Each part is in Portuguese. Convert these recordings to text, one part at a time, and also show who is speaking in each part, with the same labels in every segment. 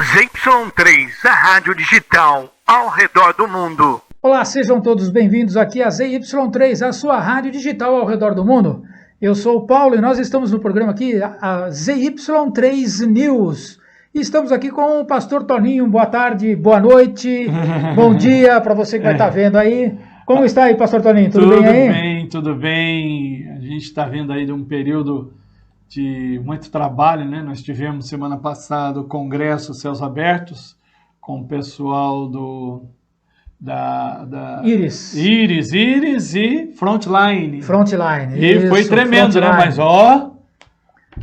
Speaker 1: ZY3, a rádio digital ao redor do mundo.
Speaker 2: Olá, sejam todos bem-vindos aqui a ZY3, a sua rádio digital ao redor do mundo. Eu sou o Paulo e nós estamos no programa aqui, a ZY3 News. E estamos aqui com o pastor Toninho. Boa tarde, boa noite, bom dia para você que vai estar vendo aí. Como está aí, pastor Toninho? Tudo bem aí?
Speaker 3: Tudo bem. A gente está vindo aí de um período de muito trabalho, né? Nós tivemos semana passada o Congresso Céus Abertos com o pessoal da Iris e Frontline. E isso, foi tremendo, Frontline, né? Mas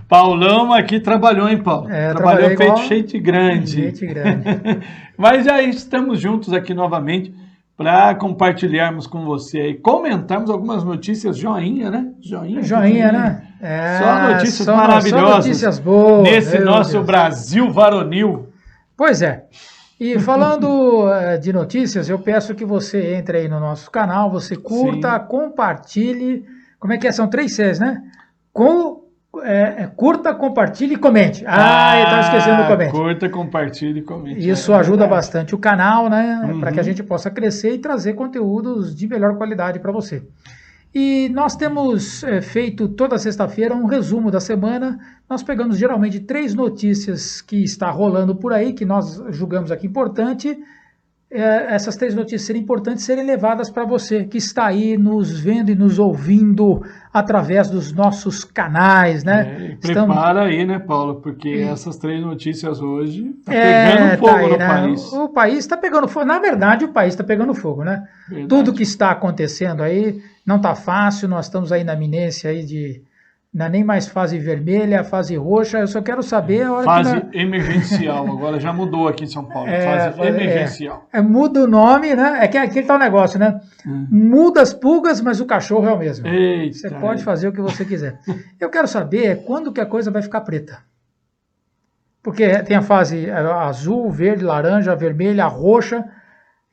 Speaker 3: Paulão aqui trabalhou, hein, Paulo? Trabalhou feito gente grande. Mas aí estamos juntos aqui novamente para compartilharmos com você e comentarmos algumas notícias joinha, né? Joinha, né? Só notícias maravilhosas. Só notícias boas. Nesse nosso Brasil varonil.
Speaker 2: Pois é. E falando de notícias, eu peço que você entre aí no nosso canal, você curta, compartilhe. Como é que é? São 3 Cs, né? Curta, compartilhe e comente. Eu estava esquecendo do comente.
Speaker 3: Curta, compartilhe e comente.
Speaker 2: Isso ajuda bastante o canal, né? Para que a gente possa crescer e trazer conteúdos de melhor qualidade para você. E nós temos feito toda sexta-feira um resumo da semana. Nós pegamos geralmente 3 notícias que está rolando por aí, que nós julgamos aqui importante. Essas 3 notícias serem importantes, serem levadas para você que está aí nos vendo e nos ouvindo através dos nossos canais, né?
Speaker 3: Prepara aí, né, Paulo? Porque essas 3 notícias hoje estão pegando fogo no país.
Speaker 2: O país está pegando fogo. Na verdade, o país está pegando fogo, né? Verdade. Tudo que está acontecendo aí não está fácil. Nós estamos aí na iminência aí de... Não é nem mais fase vermelha, fase roxa, eu só quero saber a hora
Speaker 3: fase emergencial, agora já mudou aqui em São Paulo, fase emergencial.
Speaker 2: Muda o nome, né? É que aqui está o negócio, né? Muda as pulgas, mas o cachorro é o mesmo.
Speaker 3: Eita,
Speaker 2: você pode fazer o que você quiser. Eu quero saber quando que a coisa vai ficar preta. Porque tem a fase azul, verde, laranja, vermelha, roxa,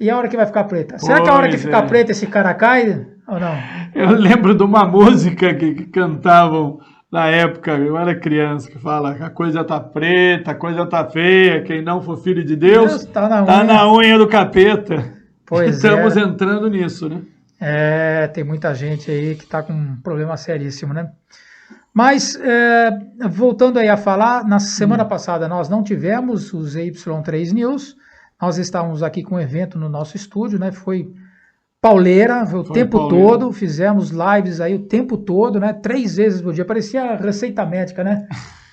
Speaker 2: e a hora que vai ficar preta? Será que a hora que ficar preta esse cara cai ou não?
Speaker 3: Eu lembro de uma música que cantavam na época, eu era criança, que fala: a coisa tá preta, a coisa tá feia, quem não for filho de Deus tá na unha do capeta. Estamos entrando nisso, né?
Speaker 2: Tem muita gente aí que tá com um problema seríssimo, né? Mas, voltando aí a falar, na semana passada nós não tivemos os ZY3 News. Nós estávamos aqui com um evento no nosso estúdio, né? Foi pauleira, o tempo todo, fizemos lives aí o tempo todo, né? 3 vezes por dia, parecia receita médica, né?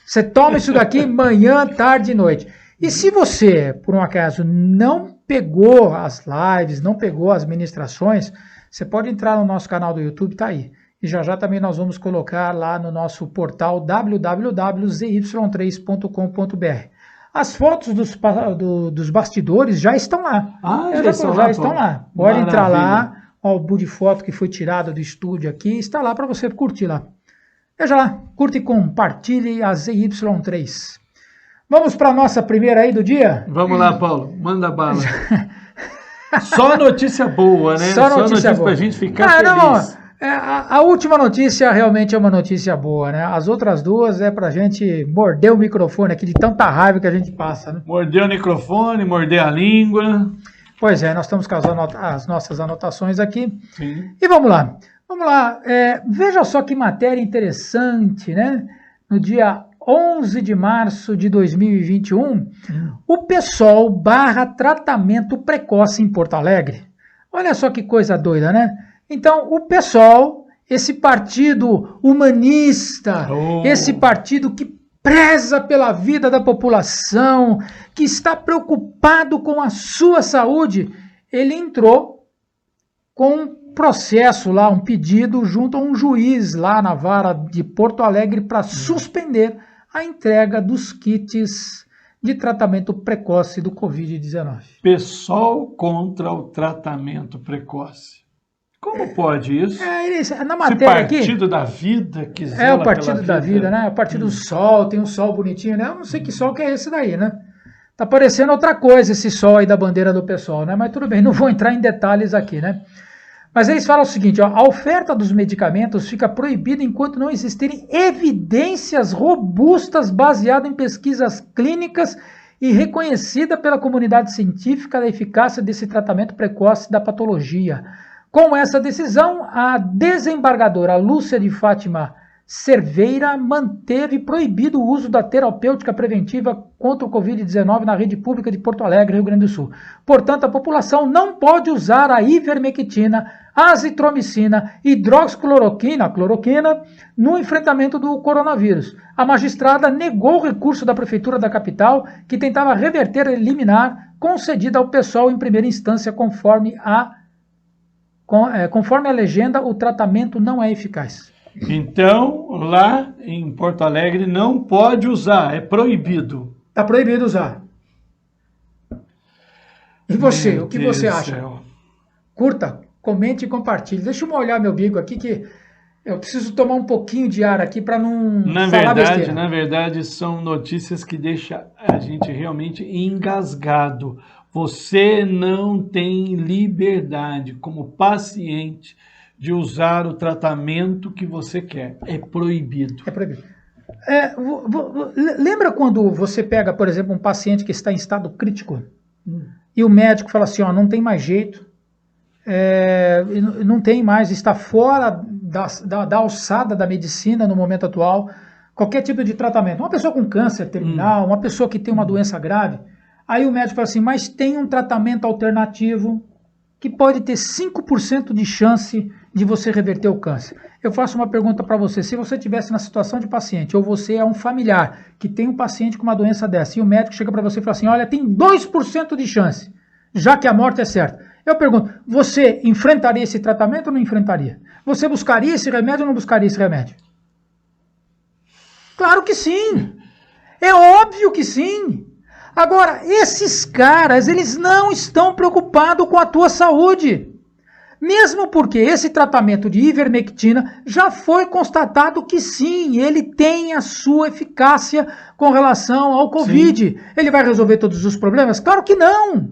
Speaker 2: Você toma isso daqui manhã, tarde e noite. E se você, por um acaso, não pegou as lives, não pegou as ministrações, você pode entrar no nosso canal do YouTube, tá aí. E já também nós vamos colocar lá no nosso portal www.zy3.com.br. As fotos dos bastidores já estão lá. Já estão lá. Pode entrar lá. Ó, o de foto que foi tirado do estúdio aqui está lá para você curtir lá. Veja lá, curte e compartilhe a ZY3. Vamos para a nossa primeira aí do dia?
Speaker 3: Vamos lá, Paulo. Manda bala. Só notícia boa, né? Só notícia boa para a gente ficar feliz.
Speaker 2: A última notícia realmente é uma notícia boa, né? As outras 2 é pra gente morder o microfone aqui de tanta raiva que a gente passa, né?
Speaker 3: Morder o microfone, morder a língua.
Speaker 2: Pois é, nós estamos com as nossas anotações aqui.
Speaker 3: Sim.
Speaker 2: E vamos lá. Veja só que matéria interessante, né? No dia 11 de março de 2021, o PSOL barra tratamento precoce em Porto Alegre. Olha só que coisa doida, né? Então, o PSOL, esse partido humanista, esse partido que preza pela vida da população, que está preocupado com a sua saúde, ele entrou com um processo lá, um pedido junto a um juiz lá na vara de Porto Alegre para suspender a entrega dos kits de tratamento precoce do Covid-19.
Speaker 3: PSOL contra o tratamento precoce. Como pode isso?
Speaker 2: Na matéria aqui...
Speaker 3: Partido da Vida que zela
Speaker 2: o Partido da Vida, né? O Partido do Sol, tem um sol bonitinho, né? Eu não sei que sol que é esse daí, né? Tá parecendo outra coisa esse sol aí da bandeira do PSOL, né? Mas tudo bem, não vou entrar em detalhes aqui, né? Mas eles falam o seguinte, ó, a oferta dos medicamentos fica proibida enquanto não existirem evidências robustas baseadas em pesquisas clínicas e reconhecida pela comunidade científica a eficácia desse tratamento precoce da patologia. Com essa decisão, a desembargadora Lúcia de Fátima Cerveira manteve proibido o uso da terapêutica preventiva contra o Covid-19 na rede pública de Porto Alegre, Rio Grande do Sul. Portanto, a população não pode usar a ivermectina, azitromicina, hidroxicloroquina, cloroquina, no enfrentamento do coronavírus. A magistrada negou o recurso da Prefeitura da capital, que tentava reverter a liminar concedida ao pessoal em primeira instância, conforme a legenda, o tratamento não é eficaz.
Speaker 3: Então, lá em Porto Alegre não pode usar, é proibido.
Speaker 2: Está proibido usar. E você, o que você acha? Curta, comente e compartilhe. Deixa eu molhar meu bico aqui, que eu preciso tomar um pouquinho de ar aqui para não falar besteira.
Speaker 3: Na verdade, são notícias que deixam a gente realmente engasgado. Você não tem liberdade como paciente de usar o tratamento que você quer. É proibido.
Speaker 2: É proibido. Lembra quando você pega, por exemplo, um paciente que está em estado crítico e o médico fala assim, ó, não tem mais jeito, não tem mais, está fora da alçada da medicina no momento atual, qualquer tipo de tratamento. Uma pessoa com câncer terminal, uma pessoa que tem uma doença grave, aí o médico fala assim, mas tem um tratamento alternativo que pode ter 5% de chance de você reverter o câncer. Eu faço uma pergunta para você, se você estivesse na situação de paciente, ou você é um familiar que tem um paciente com uma doença dessa, e o médico chega para você e fala assim, olha, tem 2% de chance, já que a morte é certa. Eu pergunto, você enfrentaria esse tratamento ou não enfrentaria? Você buscaria esse remédio ou não buscaria esse remédio? Claro que sim! É óbvio que sim! Agora, esses caras, eles não estão preocupados com a tua saúde. Mesmo porque esse tratamento de ivermectina já foi constatado que sim, ele tem a sua eficácia com relação ao Covid. Sim. Ele vai resolver todos os problemas? Claro que não.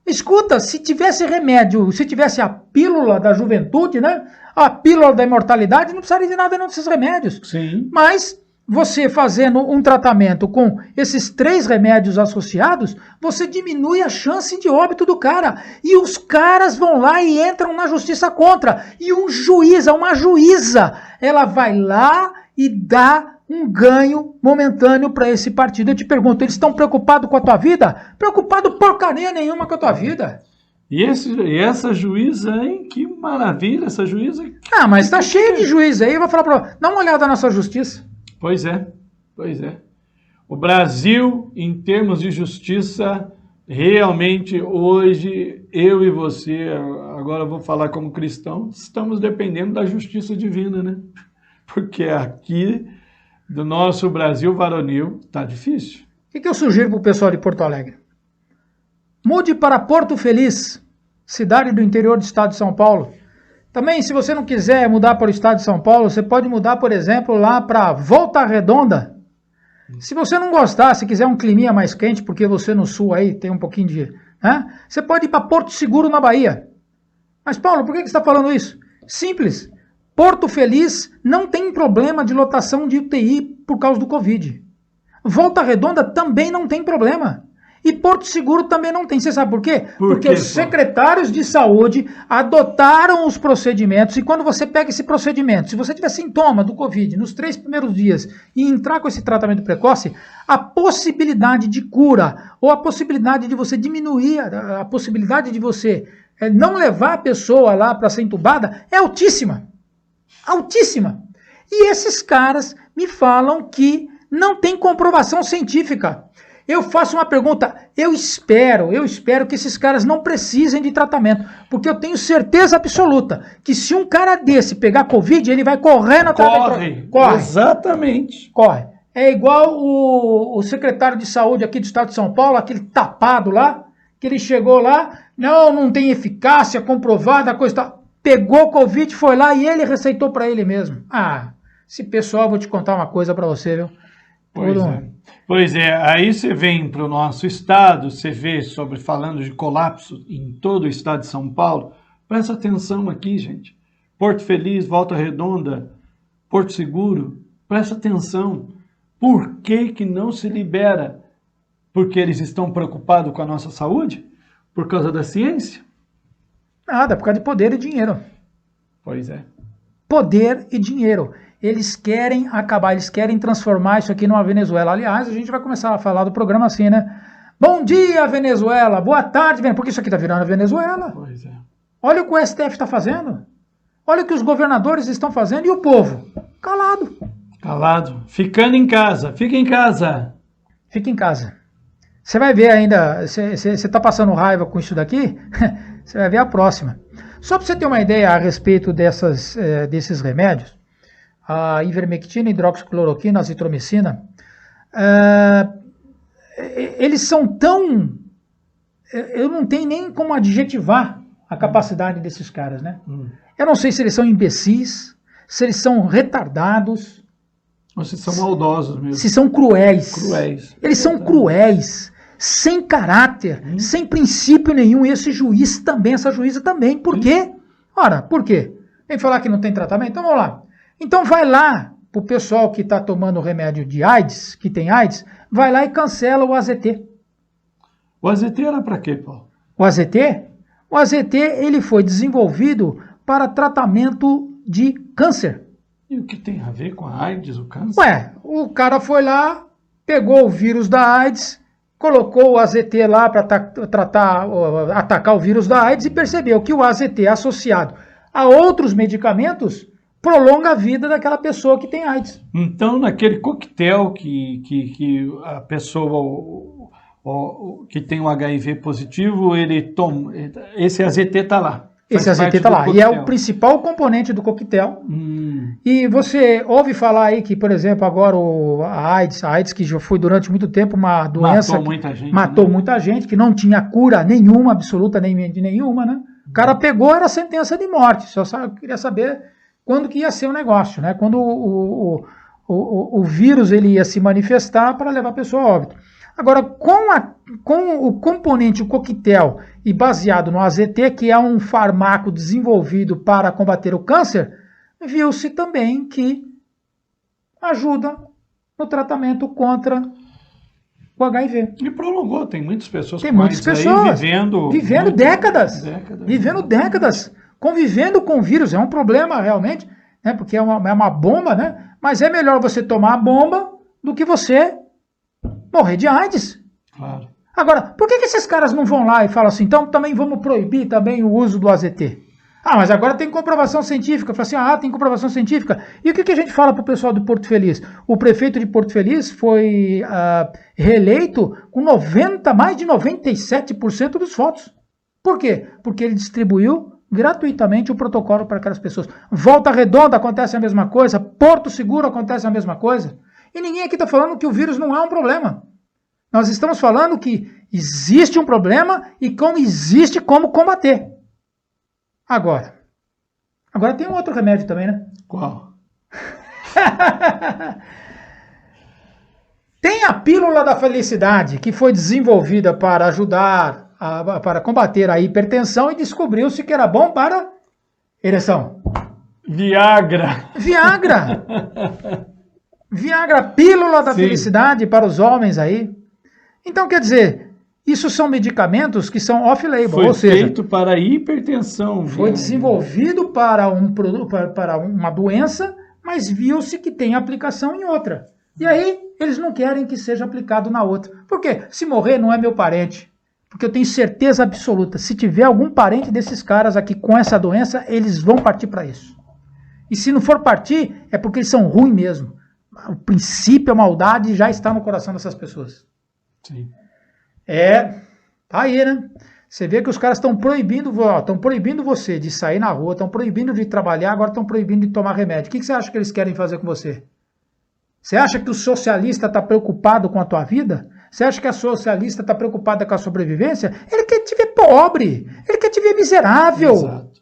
Speaker 2: Escuta, se tivesse remédio, se tivesse a pílula da juventude, né? A pílula da imortalidade, não precisaria de nada não desses remédios.
Speaker 3: Sim.
Speaker 2: Mas você fazendo um tratamento com esses 3 remédios associados, você diminui a chance de óbito do cara. E os caras vão lá e entram na justiça contra. E um juiz, uma juíza, ela vai lá e dá um ganho momentâneo para esse partido. Eu te pergunto, eles estão preocupados com a tua vida? Preocupado porcaria nenhuma com a tua vida.
Speaker 3: E essa juíza, hein? Que maravilha, essa juíza.
Speaker 2: Ah, mas tá cheio de juiz aí. Eu vou falar para você, dá uma olhada na nossa justiça.
Speaker 3: Pois é. O Brasil, em termos de justiça, realmente hoje, eu e você, agora eu vou falar como cristão, estamos dependendo da justiça divina, né? Porque aqui, do nosso Brasil varonil, tá difícil.
Speaker 2: O que eu sugiro para o pessoal de Porto Alegre? Mude para Porto Feliz, cidade do interior do estado de São Paulo. Também, se você não quiser mudar para o estado de São Paulo, você pode mudar, por exemplo, lá para Volta Redonda. Se você não gostar, se quiser um climinha mais quente, porque você no sul aí tem um pouquinho de... né? Você pode ir para Porto Seguro, na Bahia. Mas, Paulo, por que você está falando isso? Simples. Porto Feliz não tem problema de lotação de UTI por causa do Covid. Volta Redonda também não tem problema. E Porto Seguro também não tem. Você sabe por quê? Porque os secretários de saúde adotaram os procedimentos, e quando você pega esse procedimento, se você tiver sintoma do Covid nos 3 primeiros dias e entrar com esse tratamento precoce, a possibilidade de cura, ou a possibilidade de você diminuir, a possibilidade de você não levar a pessoa lá para ser entubada, é altíssima. Altíssima. E esses caras me falam que não tem comprovação científica. Eu faço uma pergunta, eu espero que esses caras não precisem de tratamento, porque eu tenho certeza absoluta que se um cara desse pegar Covid, ele vai correr na
Speaker 3: tratamento. Corre. Exatamente.
Speaker 2: Corre. É igual o secretário de saúde aqui do estado de São Paulo, aquele tapado lá, que ele chegou lá, não tem eficácia comprovada, coisa tal. Pegou Covid, foi lá e ele receitou para ele mesmo. Esse pessoal, vou te contar uma coisa para você, viu?
Speaker 3: Pois é, aí você vem para o nosso estado, você vê falando de colapso em todo o estado de São Paulo. Presta atenção aqui, gente. Porto Feliz, Volta Redonda, Porto Seguro, presta atenção. Por que não se libera Porque eles estão preocupados com a nossa saúde? Por causa da ciência?
Speaker 2: Nada, por causa de poder e dinheiro.
Speaker 3: Pois é.
Speaker 2: Poder e dinheiro. Eles querem acabar, eles querem transformar isso aqui numa Venezuela. Aliás, a gente vai começar a falar do programa assim, né? Bom dia, Venezuela. Boa tarde, Venezuela. Porque isso aqui tá virando a Venezuela.
Speaker 3: Pois é.
Speaker 2: Olha o que o STF está fazendo. Olha o que os governadores estão fazendo. E o povo? Calado.
Speaker 3: Calado. Ficando em casa. Fica em casa.
Speaker 2: Fica em casa. Você vai ver ainda, você está passando raiva com isso daqui, você vai ver a próxima. Só para você ter uma ideia a respeito desses remédios, a ivermectina, hidroxicloroquina, azitromicina, eles são tão... Eu não tenho nem como adjetivar a capacidade desses caras, né? Eu não sei se eles são imbecis, se eles são retardados.
Speaker 3: Ou se são maldosos mesmo.
Speaker 2: Se são cruéis.
Speaker 3: Cruéis.
Speaker 2: Eles são cruéis, sem caráter, sem princípio nenhum. E esse juiz também, essa juíza também. Por quê? Ora, por quê? Vem falar que não tem tratamento? Então vamos lá. Então vai lá pro pessoal que está tomando remédio de AIDS, que tem AIDS, vai lá e cancela o AZT.
Speaker 3: O AZT era para quê, Paulo?
Speaker 2: O AZT? O AZT, ele foi desenvolvido para tratamento de câncer.
Speaker 3: E o que tem a ver com a AIDS, o câncer?
Speaker 2: Ué, o cara foi lá, pegou o vírus da AIDS, colocou o AZT lá para atacar o vírus da AIDS e percebeu que o AZT associado a outros medicamentos prolonga a vida daquela pessoa que tem AIDS.
Speaker 3: Então, naquele coquetel que a pessoa que tem um HIV positivo, ele toma, esse AZT está lá.
Speaker 2: Esse AZT está lá. E é o principal componente do coquetel. E você ouve falar aí que, por exemplo, agora a AIDS, que já foi durante muito tempo uma doença...
Speaker 3: Matou muita gente.
Speaker 2: Matou
Speaker 3: né?
Speaker 2: muita gente, que não tinha cura nenhuma, absoluta nenhuma, né? O cara pegou, era sentença de morte. Queria saber quando que ia ser o negócio, né? Quando o vírus ele ia se manifestar para levar a pessoa a óbito. Agora, com o componente, o coquetel, e baseado no AZT, que é um fármaco desenvolvido para combater o câncer, viu-se também que ajuda no tratamento contra o HIV.
Speaker 3: E prolongou, tem muitas pessoas
Speaker 2: com AIDS aí vivendo décadas. Vivendo décadas, convivendo com o vírus. É um problema realmente, né, porque é uma bomba, né? Mas é melhor você tomar a bomba do que você morrer de AIDS.
Speaker 3: Claro.
Speaker 2: Agora, por que esses caras não vão lá e falam assim, então também vamos proibir também o uso do AZT? Ah, mas agora tem comprovação científica. Fala assim, tem comprovação científica. E o que a gente fala para o pessoal de Porto Feliz? O prefeito de Porto Feliz foi reeleito com mais de 97% dos votos. Por quê? Porque ele distribuiu gratuitamente o protocolo para aquelas pessoas. Volta Redonda acontece a mesma coisa, Porto Seguro acontece a mesma coisa. E ninguém aqui está falando que o vírus não é um problema. Nós estamos falando que existe um problema e existe como combater. Agora tem um outro remédio também, né?
Speaker 3: Qual?
Speaker 2: Tem a pílula da felicidade, que foi desenvolvida para ajudar, para combater a hipertensão e descobriu-se que era bom para ereção.
Speaker 3: Viagra,
Speaker 2: pílula da felicidade para os homens aí. Então, quer dizer, isso são medicamentos que são off-label, ou seja...
Speaker 3: Foi feito para hipertensão.
Speaker 2: Foi desenvolvido para uma doença, mas viu-se que tem aplicação em outra. E aí, eles não querem que seja aplicado na outra. Por quê? Se morrer, não é meu parente. Porque eu tenho certeza absoluta, se tiver algum parente desses caras aqui com essa doença, eles vão partir para isso. E se não for partir, é porque eles são ruins mesmo. O princípio, a maldade já está no coração dessas pessoas.
Speaker 3: Sim.
Speaker 2: Tá aí, né? Você vê que os caras estão proibindo você de sair na rua, estão proibindo de trabalhar, agora estão proibindo de tomar remédio. O que você acha que eles querem fazer com você? Você acha que o socialista está preocupado com a tua vida? Você acha que a socialista está preocupada com a sobrevivência? Ele quer te ver pobre, ele quer te ver miserável.
Speaker 3: Exato.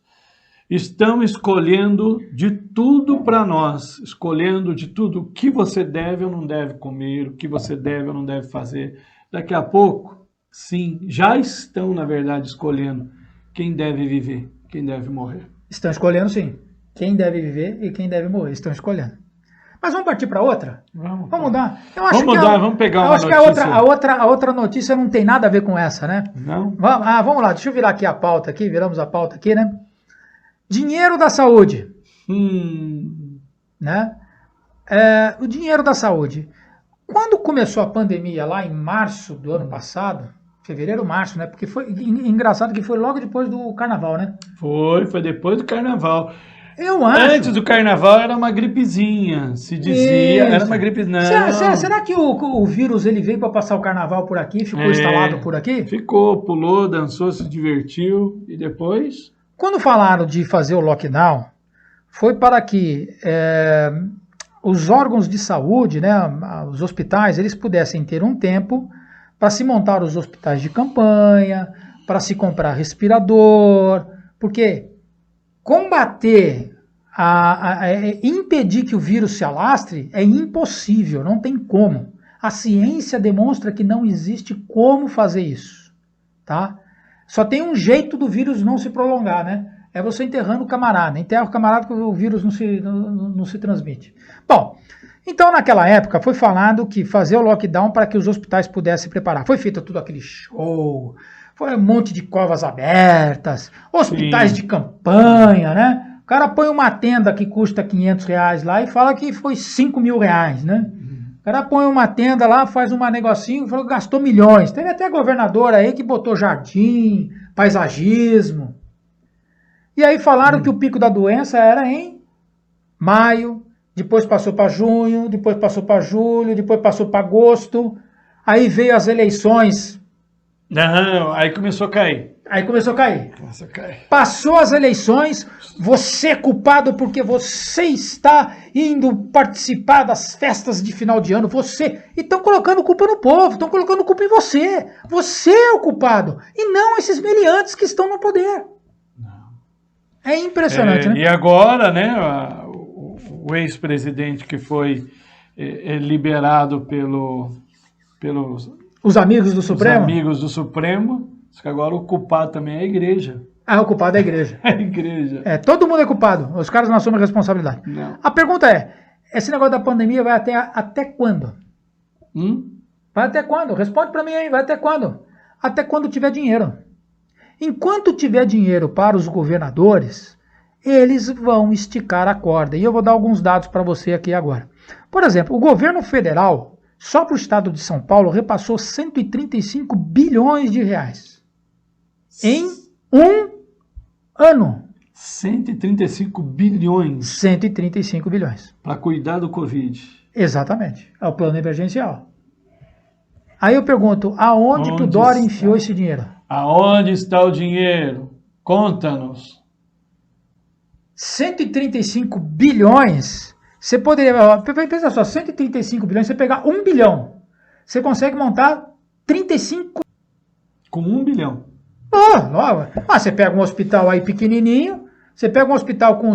Speaker 3: Estão escolhendo de tudo para nós, escolhendo de tudo o que você deve ou não deve comer, o que você deve ou não deve fazer. Daqui a pouco, sim, já estão, na verdade, escolhendo quem deve viver, quem deve morrer.
Speaker 2: Estão escolhendo, sim. Quem deve viver e quem deve morrer. Estão escolhendo. Mas vamos partir para outra?
Speaker 3: Vamos
Speaker 2: mudar.
Speaker 3: Vamos pegar uma notícia.
Speaker 2: Eu acho que a outra notícia não tem nada a ver com essa, né?
Speaker 3: Não?
Speaker 2: Vamos lá, deixa eu virar aqui a pauta aqui, viramos a pauta aqui, né? Dinheiro da saúde. Né? O dinheiro da saúde. Quando começou a pandemia lá em março do ano passado, fevereiro, março, né? Porque foi engraçado que foi logo depois do carnaval, né?
Speaker 3: Foi depois do carnaval.
Speaker 2: Eu acho.
Speaker 3: Antes do carnaval era uma gripezinha, se dizia. Isso. Era uma gripe. Não.
Speaker 2: Será que o vírus ele veio para passar o carnaval por aqui, ficou instalado por aqui?
Speaker 3: Ficou, pulou, dançou, se divertiu e depois.
Speaker 2: Quando falaram de fazer o lockdown, foi para que os órgãos de saúde, né, os hospitais, eles pudessem ter um tempo para se montar os hospitais de campanha, para se comprar respirador, porque combater, impedir que o vírus se alastre é impossível, não tem como. A ciência demonstra que não existe como fazer isso, tá? Só tem um jeito do vírus não se prolongar, né? É você enterrando o camarada. Enterra o camarada que o vírus não se transmite. Bom, então naquela época foi falado que fazer o lockdown para que os hospitais pudessem preparar. Foi feito tudo aquele show, foi um monte de covas abertas, hospitais de campanha, né? O cara põe uma tenda que custa R$500 lá e fala que foi R$5.000, né? O cara põe uma tenda lá, faz um negocinho, falou que gastou milhões. Teve até governador aí que botou jardim, paisagismo. E aí falaram que o pico da doença era em maio, depois passou para junho, depois passou para julho, depois passou para agosto. Aí veio as eleições.
Speaker 3: Não, aí começou a cair.
Speaker 2: Passou as eleições, você é culpado porque você está indo participar das festas de final de ano, você. E estão colocando culpa no povo, estão colocando culpa em você. Você é o culpado, e não esses meliantes que estão no poder.
Speaker 3: Não.
Speaker 2: É impressionante, né?
Speaker 3: E agora, né, o ex-presidente que foi liberado pelos
Speaker 2: os amigos do Supremo?
Speaker 3: Os amigos do Supremo. Só que agora o culpado também é a igreja.
Speaker 2: O culpado é a igreja.
Speaker 3: É a igreja.
Speaker 2: Todo mundo é culpado. Os caras não assumem responsabilidade.
Speaker 3: Não.
Speaker 2: A pergunta é, esse negócio da pandemia vai até quando? Vai até quando? Responde para mim aí, vai até quando? Até quando tiver dinheiro. Enquanto tiver dinheiro para os governadores, eles vão esticar a corda. E eu vou dar alguns dados para você aqui agora. Por exemplo, o governo federal, só para o estado de São Paulo, repassou 135 bilhões de reais. Em um ano.
Speaker 3: 135 bilhões.
Speaker 2: 135 bilhões.
Speaker 3: Para cuidar do Covid.
Speaker 2: Exatamente. É o plano emergencial. Aí eu pergunto, aonde que o Dória enfiou esse dinheiro?
Speaker 3: Aonde está o dinheiro? Conta-nos.
Speaker 2: 135 bilhões, você poderia... Pensa só, 135 bilhões, você pegar 1 bilhão, você consegue montar 35...
Speaker 3: Com 1 bilhão.
Speaker 2: Você pega um hospital aí pequenininho, você pega um hospital com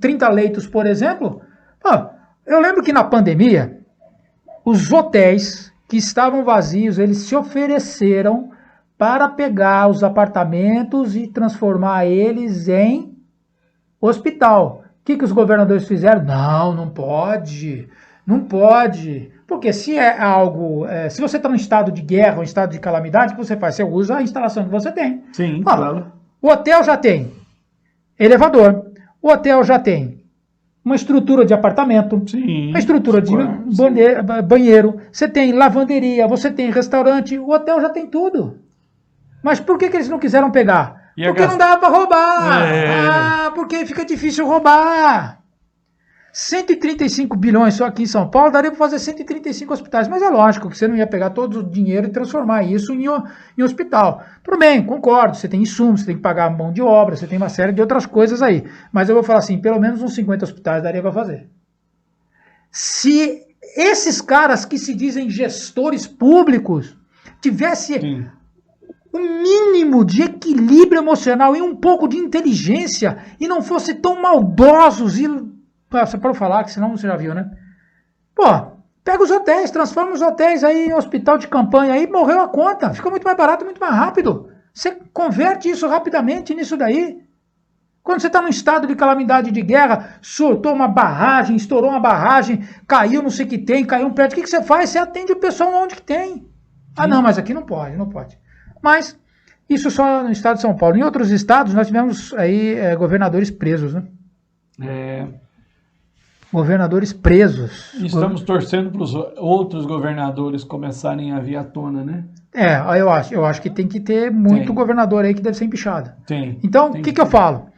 Speaker 2: 30 leitos, por exemplo. Eu lembro que na pandemia, os hotéis que estavam vazios, eles se ofereceram para pegar os apartamentos e transformar eles em hospital. O que os governadores fizeram? Não pode. Porque se é algo, se você está num estado de guerra, um estado de calamidade, o que você faz? Você usa a instalação que você tem.
Speaker 3: Sim, claro.
Speaker 2: O hotel já tem elevador, o hotel já tem uma estrutura de apartamento, uma estrutura de banheiro, você tem lavanderia, você tem restaurante, o hotel já tem tudo. Mas por que eles não quiseram pegar? Porque não dava para roubar. Porque fica difícil roubar. 135 bilhões só aqui em São Paulo, daria para fazer 135 hospitais. Mas é lógico que você não ia pegar todo o dinheiro e transformar isso em hospital. Tudo bem, concordo, você tem insumos, você tem que pagar mão de obra, você tem uma série de outras coisas aí. Mas eu vou falar assim, pelo menos uns 50 hospitais daria para fazer. Se esses caras que se dizem gestores públicos tivessem um mínimo de equilíbrio emocional e um pouco de inteligência e não fossem tão maldosos e... Você pode falar, que senão você já viu, né? Pega os hotéis, transforma os hotéis aí em hospital de campanha, aí morreu a conta, fica muito mais barato, muito mais rápido. Você converte isso rapidamente nisso daí. Quando você está num estado de calamidade de guerra, soltou uma barragem, estourou uma barragem, caiu não sei o que tem, caiu um prédio, o que você faz? Você atende o pessoal onde que tem. Ah, não, mas aqui não pode, não pode. Mas isso só no estado de São Paulo. Em outros estados nós tivemos aí governadores presos, né? Governadores presos.
Speaker 3: E estamos torcendo para os outros governadores começarem a vir à tona, né?
Speaker 2: Eu acho que tem que ter muito governador aí que deve ser empichado.
Speaker 3: Tem.
Speaker 2: Então, o que eu falo?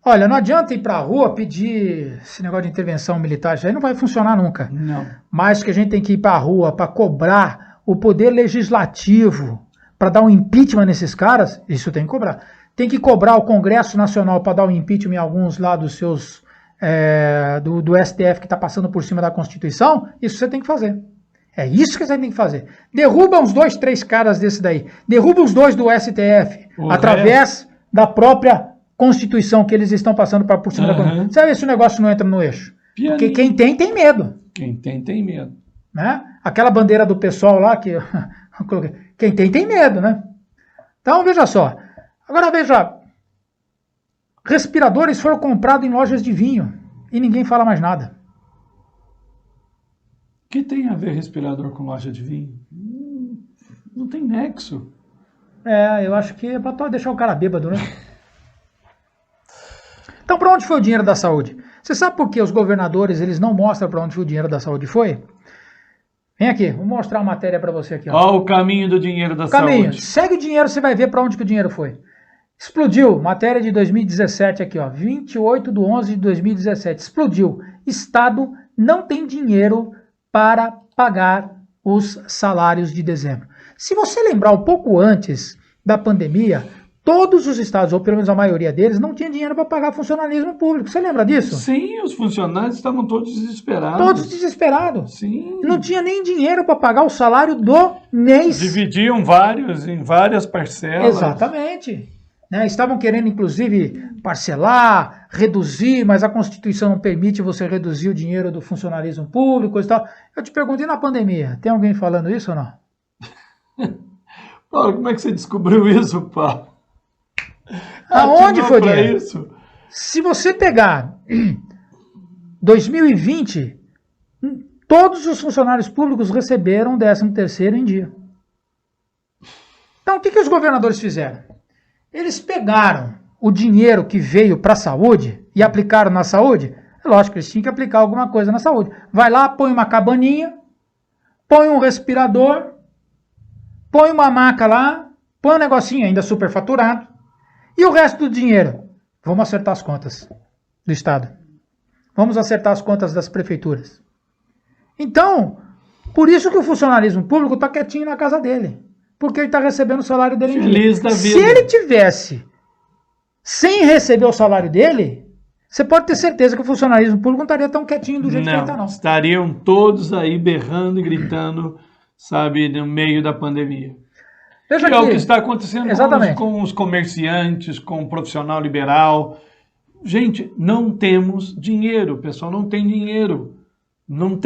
Speaker 2: Olha, não adianta ir para a rua pedir esse negócio de intervenção militar, isso aí não vai funcionar nunca.
Speaker 3: Não.
Speaker 2: Mas que a gente tem que ir para a rua para cobrar o poder legislativo para dar um impeachment nesses caras, isso tem que cobrar. Tem que cobrar o Congresso Nacional para dar um impeachment em alguns lá dos seus, do STF que está passando por cima da Constituição, isso você tem que fazer. É isso que você tem que fazer. Derruba uns 2, 3 caras desse daí. Derruba os 2 do STF, através da própria Constituição que eles estão passando por cima da Constituição. Você vai ver se o negócio não entra no eixo. Porque quem tem medo.
Speaker 3: Quem tem medo.
Speaker 2: Né? Aquela bandeira do pessoal lá que eu coloquei. Quem tem medo, né? Então, veja só. Agora, veja. Respiradores foram comprados em lojas de vinho e ninguém fala mais nada.
Speaker 3: O que tem a ver respirador com loja de vinho? Não tem nexo.
Speaker 2: Eu acho que é para deixar o cara bêbado, né? Então, para onde foi o dinheiro da saúde? Você sabe por que os governadores eles não mostram para onde o dinheiro da saúde foi? Vem aqui, vou mostrar uma matéria para você aqui.
Speaker 3: Ó, o caminho do dinheiro da saúde.
Speaker 2: Segue o dinheiro, você vai ver para onde que o dinheiro foi. Explodiu, matéria de 2017 aqui, ó, 28/11/2017. Explodiu. Estado não tem dinheiro para pagar os salários de dezembro. Se você lembrar um pouco antes da pandemia, todos os estados, ou pelo menos a maioria deles, não tinha dinheiro para pagar funcionalismo público. Você lembra disso?
Speaker 3: Sim, os funcionários estavam todos desesperados.
Speaker 2: Todos desesperados.
Speaker 3: Sim.
Speaker 2: Não tinha nem dinheiro para pagar o salário do mês.
Speaker 3: Dividiam em várias parcelas.
Speaker 2: Exatamente. Né? Estavam querendo, inclusive, parcelar, reduzir, mas a Constituição não permite você reduzir o dinheiro do funcionalismo público e tal. Eu te pergunto, e na pandemia? Tem alguém falando isso ou não?
Speaker 3: Paulo, como é que você descobriu isso, Paulo?
Speaker 2: Aonde foi o dinheiro? Isso? Se você pegar 2020, todos os funcionários públicos receberam 13º em dia. Então, o que os governadores fizeram? Eles pegaram o dinheiro que veio para a saúde e aplicaram na saúde. É lógico que eles tinham que aplicar alguma coisa na saúde. Vai lá, põe uma cabaninha, põe um respirador, põe uma maca lá, põe um negocinho ainda superfaturado. E o resto do dinheiro? Vamos acertar as contas do Estado. Vamos acertar as contas das prefeituras. Então, por isso que o funcionalismo público está quietinho na casa dele. Porque ele está recebendo o salário dele em dia. Se ele tivesse sem receber o salário dele, você pode ter certeza que o funcionalismo público não estaria tão quietinho do jeito que ele está, não.
Speaker 3: Estariam todos aí berrando e gritando, sabe, no meio da pandemia.
Speaker 2: Veja
Speaker 3: que é o que está acontecendo com os comerciantes, com o profissional liberal. Gente, não temos dinheiro, o pessoal não tem dinheiro. Não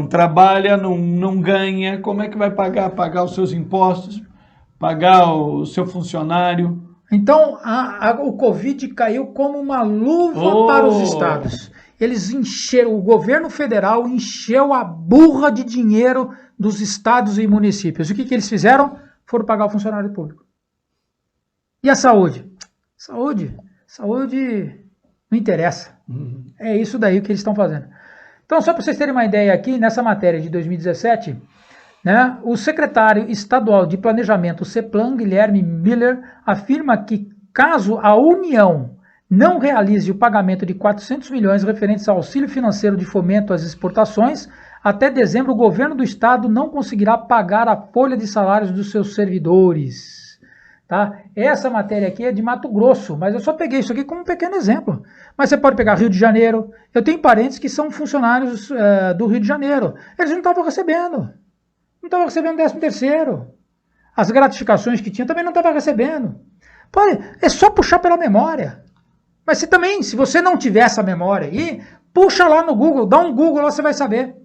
Speaker 3: trabalha, não ganha. Como é que vai pagar os seus impostos, pagar o seu funcionário?
Speaker 2: Então, o Covid caiu como uma luva para os estados. Eles encheram, o governo federal encheu a burra de dinheiro dos estados e municípios. E o que eles fizeram? Foram pagar o funcionário público. E a saúde? Saúde não interessa. É isso daí que eles estão fazendo. Então, só para vocês terem uma ideia aqui, nessa matéria de 2017, né, o secretário estadual de Planejamento, CEPLAN, Guilherme Miller, afirma que caso a União não realize o pagamento de 400 milhões referentes ao auxílio financeiro de fomento às exportações, até dezembro o governo do estado não conseguirá pagar a folha de salários dos seus servidores. Tá? Essa matéria aqui é de Mato Grosso, mas eu só peguei isso aqui como um pequeno exemplo. Mas você pode pegar Rio de Janeiro. Eu tenho parentes que são funcionários do Rio de Janeiro. Eles não estavam recebendo. Não estavam recebendo 13º. As gratificações que tinham também não estavam recebendo. É só puxar pela memória. Mas se você não tiver essa memória aí, puxa lá no Google, dá um Google lá, você vai saber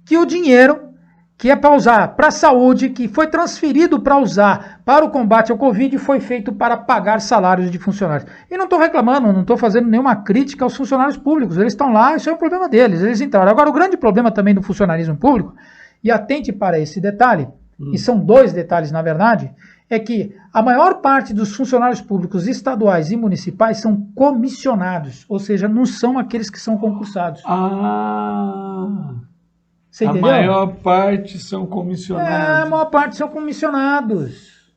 Speaker 2: que o dinheiro que é para usar para a saúde, que foi transferido para usar para o combate ao Covid, foi feito para pagar salários de funcionários. E não estou reclamando, não estou fazendo nenhuma crítica aos funcionários públicos, eles estão lá, isso é um problema deles, eles entraram. Agora, o grande problema também do funcionarismo público, e atente para esse detalhe, e são 2 detalhes na verdade, é que a maior parte dos funcionários públicos estaduais e municipais são comissionados, ou seja, não são aqueles que são concursados. Você entendeu?
Speaker 3: A maior parte são comissionados.
Speaker 2: A maior parte são comissionados.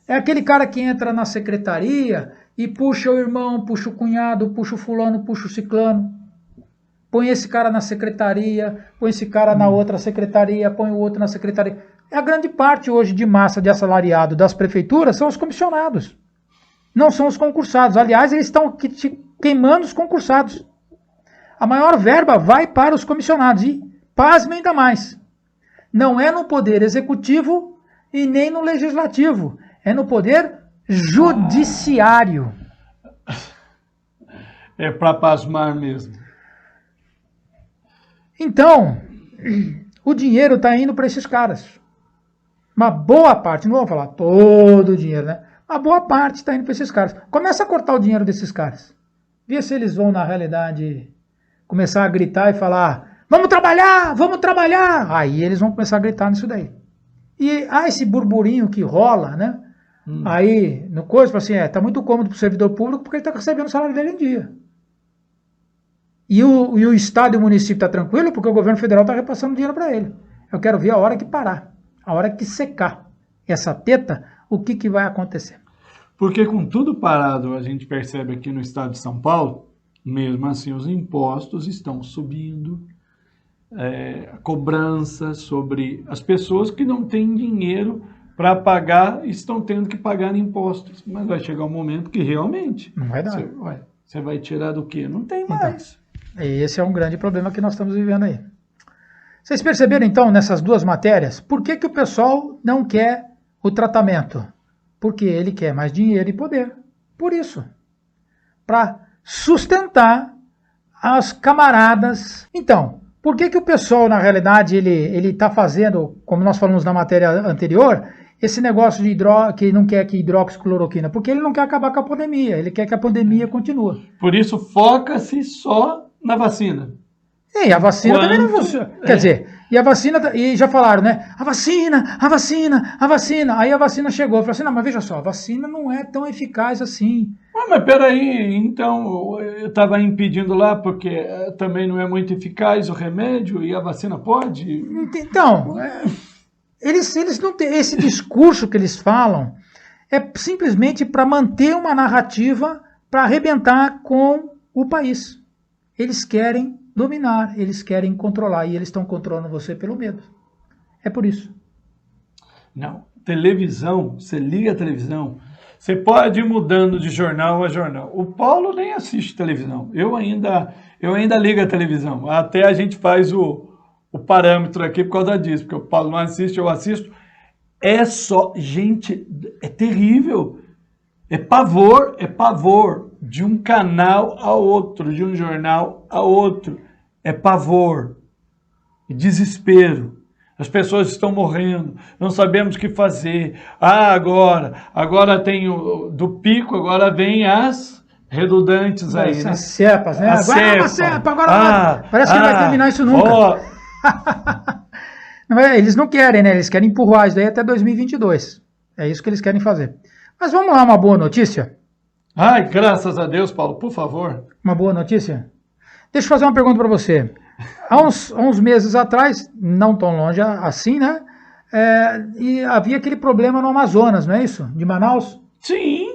Speaker 2: É aquele cara que entra na secretaria e puxa o irmão, puxa o cunhado, puxa o fulano, puxa o ciclano. Põe esse cara na secretaria, põe esse cara na outra secretaria, põe o outro na secretaria. A grande parte hoje de massa de assalariado das prefeituras são os comissionados. Não são os concursados. Aliás, eles estão queimando os concursados. A maior verba vai para os comissionados. E, pasme ainda mais, não é no poder executivo e nem no legislativo. É no poder judiciário.
Speaker 3: É para pasmar mesmo.
Speaker 2: Então, o dinheiro está indo para esses caras. Uma boa parte, não vou falar todo o dinheiro, né? Uma boa parte está indo para esses caras. Começa a cortar o dinheiro desses caras. Vê se eles vão, na realidade, começar a gritar e falar: vamos trabalhar, vamos trabalhar. Aí eles vão começar a gritar nisso daí. E esse burburinho que rola, né? Aí, no coisa, assim, tá muito cômodo para o servidor público porque ele está recebendo o salário dele em dia. E o Estado e o município está tranquilo porque o governo federal está repassando dinheiro para ele. Eu quero ver a hora que parar. A hora que secar essa teta, o que vai acontecer?
Speaker 3: Porque com tudo parado, a gente percebe aqui no estado de São Paulo, mesmo assim os impostos estão subindo, cobrança sobre as pessoas que não têm dinheiro para pagar, estão tendo que pagar impostos. Mas vai chegar um momento que realmente...
Speaker 2: Não vai dar.
Speaker 3: Você vai tirar do quê? Não tem mais.
Speaker 2: Então, esse é um grande problema que nós estamos vivendo aí. Vocês perceberam, então, nessas 2 matérias, por que o pessoal não quer o tratamento? Porque ele quer mais dinheiro e poder. Por isso. Para sustentar as camaradas. Então, por que o pessoal, na realidade, ele está fazendo, como nós falamos na matéria anterior, esse negócio de que não quer que hidroxicloroquina? Porque ele não quer acabar com a pandemia, ele quer que a pandemia continue.
Speaker 3: Por isso, foca-se só na vacina.
Speaker 2: E a vacina também não funciona. Quer dizer, e a vacina, e já falaram, né? A vacina. Aí a vacina chegou. Eu falei assim, não, mas veja só, a vacina não é tão eficaz assim.
Speaker 3: Mas peraí, então eu estava impedindo lá porque também não é muito eficaz o remédio e a vacina pode?
Speaker 2: Então, eles não têm, esse discurso que eles falam é simplesmente para manter uma narrativa para arrebentar com o país. Eles querem dominar, eles querem controlar, e eles estão controlando você pelo medo. É por isso.
Speaker 3: Não, televisão, você liga a televisão, você pode ir mudando de jornal a jornal. O Paulo nem assiste televisão, eu ainda ligo a televisão, até a gente faz o parâmetro aqui por causa disso, porque o Paulo não assiste, eu assisto. É só, gente, é terrível, é pavor de um canal a outro, de um jornal a outro. É pavor, é desespero. As pessoas estão morrendo, não sabemos o que fazer. Agora tem do pico, agora vem as redundantes aí, né?
Speaker 2: As cepas, né?
Speaker 3: Agora é uma cepa,
Speaker 2: agora parece que não vai terminar isso nunca. Eles não querem, né? Eles querem empurrar isso daí até 2022. É isso que eles querem fazer. Mas vamos lá, uma boa notícia?
Speaker 3: Ai, graças a Deus, Paulo, por favor.
Speaker 2: Uma boa notícia? Deixa eu fazer uma pergunta para você. Há uns meses atrás, não tão longe assim, né? E havia aquele problema no Amazonas, não é isso? De Manaus?
Speaker 3: Sim.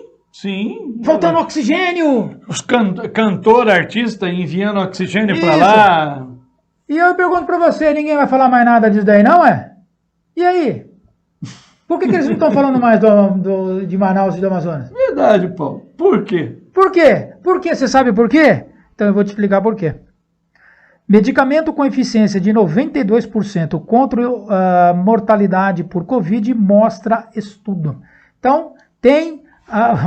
Speaker 2: Faltando oxigênio!
Speaker 3: Os cantor, artista enviando oxigênio para lá.
Speaker 2: E eu pergunto para você, ninguém vai falar mais nada disso daí, não é? E aí? Por que eles não estão falando mais de Manaus e do Amazonas?
Speaker 3: Verdade, Paulo. Por quê?
Speaker 2: Por quê? Por quê? Você sabe por quê? Então eu vou te explicar por quê. Medicamento com eficiência de 92% contra a mortalidade por Covid mostra estudo. Então,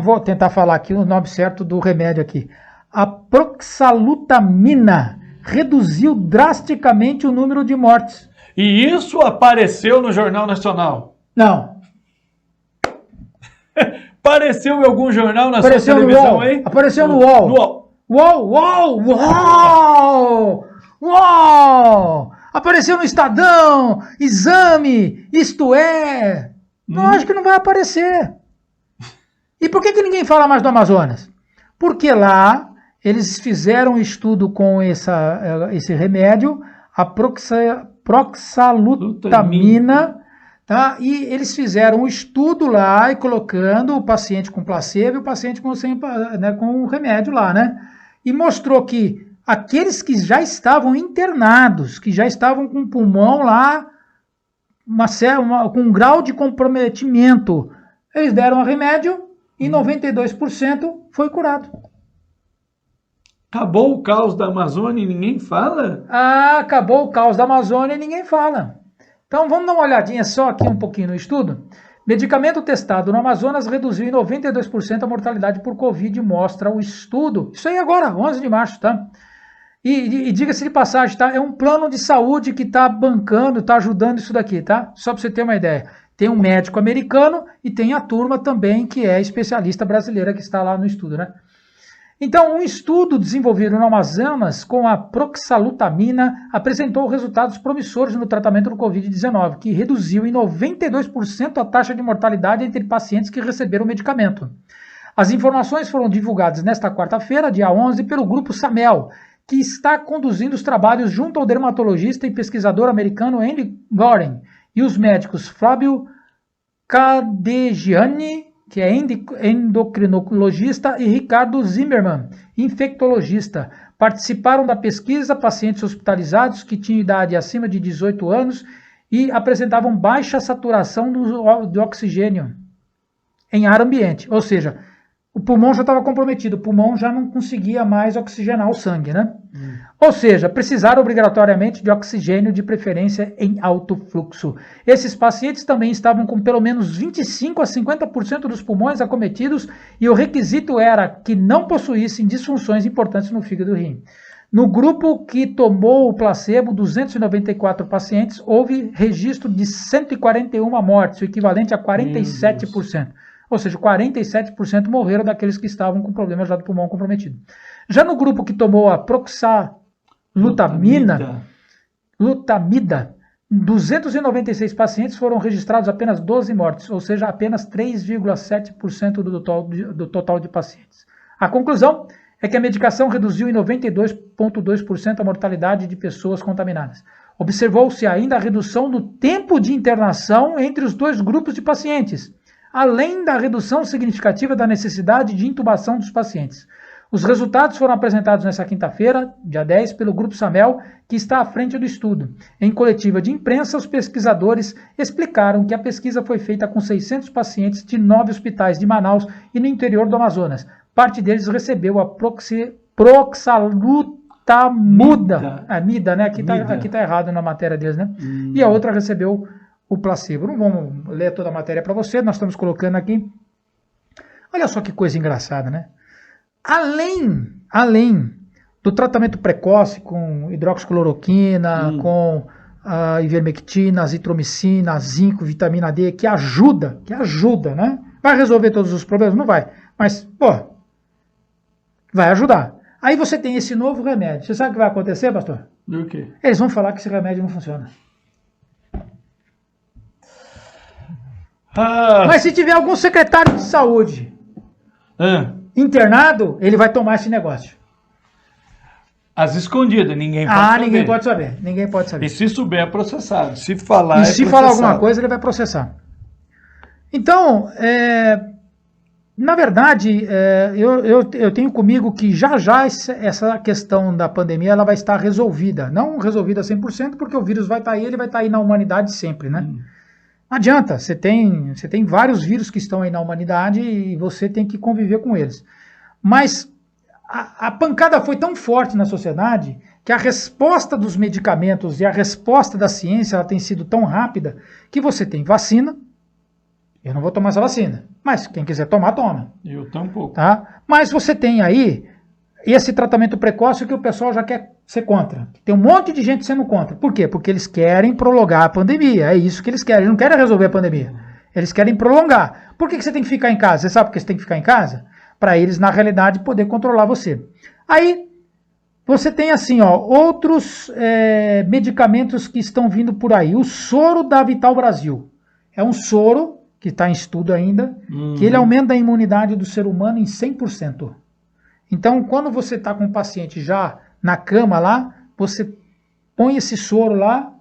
Speaker 2: vou tentar falar aqui o nome certo do remédio aqui. A proxalutamina reduziu drasticamente o número de mortes.
Speaker 3: E isso apareceu no Jornal Nacional?
Speaker 2: Não.
Speaker 3: Apareceu em algum jornal na
Speaker 2: Apareceu
Speaker 3: sua televisão,
Speaker 2: no
Speaker 3: hein?
Speaker 2: Apareceu no UOL.
Speaker 3: No UOL.
Speaker 2: Uau! Apareceu no Estadão, Exame, Isto É. Não, acho que não vai aparecer. E por que ninguém fala mais do Amazonas? Porque lá eles fizeram um estudo com esse remédio, a proxalutamina, tá? E eles fizeram um estudo lá e colocando o paciente com placebo e o paciente com o remédio lá, né? E mostrou que aqueles que já estavam internados, que já estavam com o pulmão lá, com um grau de comprometimento, eles deram o remédio e 92% foi curado.
Speaker 3: Acabou o caos da Amazônia e ninguém fala?
Speaker 2: Acabou o caos da Amazônia e ninguém fala. Então vamos dar uma olhadinha só aqui um pouquinho no estudo. Medicamento testado no Amazonas reduziu em 92% a mortalidade por Covid, mostra o estudo. Isso aí agora, 11 de março, tá? E diga-se de passagem, tá? É um plano de saúde que está bancando, está ajudando isso daqui, tá? Só para você ter uma ideia. Tem um médico americano e tem a turma também que é especialista brasileira que está lá no estudo, né? Então, um estudo desenvolvido no Amazonas com a proxalutamina apresentou resultados promissores no tratamento do Covid-19, que reduziu em 92% a taxa de mortalidade entre pacientes que receberam o medicamento. As informações foram divulgadas nesta quarta-feira, dia 11, pelo grupo SAMEL, que está conduzindo os trabalhos junto ao dermatologista e pesquisador americano Andy Goren e os médicos Flávio Cadegiani, que é endocrinologista, e Ricardo Zimmermann, infectologista. Participaram da pesquisa pacientes hospitalizados que tinham idade acima de 18 anos e apresentavam baixa saturação de oxigênio em ar ambiente. Ou seja, o pulmão já estava comprometido, o pulmão já não conseguia mais oxigenar o sangue, né? Ou seja, precisaram obrigatoriamente de oxigênio, de preferência em alto fluxo. Esses pacientes também estavam com pelo menos 25 a 50% dos pulmões acometidos e o requisito era que não possuíssem disfunções importantes no fígado e rim. No grupo que tomou o placebo, 294 pacientes, houve registro de 141 mortes, o equivalente a 47%. Ou seja, 47% morreram daqueles que estavam com problemas já do pulmão comprometido. Já no grupo que tomou a proxalutamida, 296 pacientes foram registrados apenas 12 mortes, ou seja, apenas 3,7% do total de pacientes. A conclusão é que a medicação reduziu em 92,2% a mortalidade de pessoas contaminadas. Observou-se ainda a redução no tempo de internação entre os dois grupos de pacientes, além da redução significativa da necessidade de intubação dos pacientes. Os resultados foram apresentados nesta quinta-feira, dia 10, pelo Grupo SAMEL, que está à frente do estudo. Em coletiva de imprensa, os pesquisadores explicaram que a pesquisa foi feita com 600 pacientes de 9 hospitais de Manaus e no interior do Amazonas. Parte deles recebeu a proxalutamida, a MIDA, né? Aqui está errado na matéria deles, né? E a outra recebeu o placebo. Não vamos ler toda a matéria para você, nós estamos colocando aqui. Olha só que coisa engraçada, né? Além do tratamento precoce com hidroxicloroquina, com a ivermectina, azitromicina, zinco, vitamina D, que ajuda, né? Vai resolver todos os problemas? Não vai. Mas, vai ajudar. Aí você tem esse novo remédio. Você sabe o que vai acontecer, pastor?
Speaker 3: O quê?
Speaker 2: Eles vão falar que esse remédio não funciona. Mas se tiver algum secretário de saúde internado, ele vai tomar esse negócio.
Speaker 3: As escondidas, ninguém pode saber.
Speaker 2: Ninguém pode saber.
Speaker 3: E se souber, é processado. Se falar,
Speaker 2: se falar alguma coisa, ele vai processar. Então, na verdade, eu tenho comigo que já essa questão da pandemia ela vai estar resolvida. Não resolvida 100%, porque o vírus vai estar aí, ele vai estar aí na humanidade sempre, né? Não adianta, você tem vários vírus que estão aí na humanidade e você tem que conviver com eles. Mas a pancada foi tão forte na sociedade que a resposta dos medicamentos e a resposta da ciência ela tem sido tão rápida que você tem vacina. Eu não vou tomar essa vacina, mas quem quiser tomar, toma.
Speaker 3: Eu tampouco.
Speaker 2: Tá? Mas você tem aí esse tratamento precoce que o pessoal já quer ser contra. Tem um monte de gente sendo contra. Por quê? Porque eles querem prolongar a pandemia. É isso que eles querem. Eles não querem resolver a pandemia. Eles querem prolongar. Por que você tem que ficar em casa? Você sabe por que você tem que ficar em casa? Para eles, na realidade, poder controlar você. Aí, você tem assim, ó, outros medicamentos que estão vindo por aí. O soro da Vital Brasil. É um soro, que está em estudo ainda, que ele aumenta a imunidade do ser humano em 100%. Então, quando você está com o paciente já na cama lá, você põe esse soro lá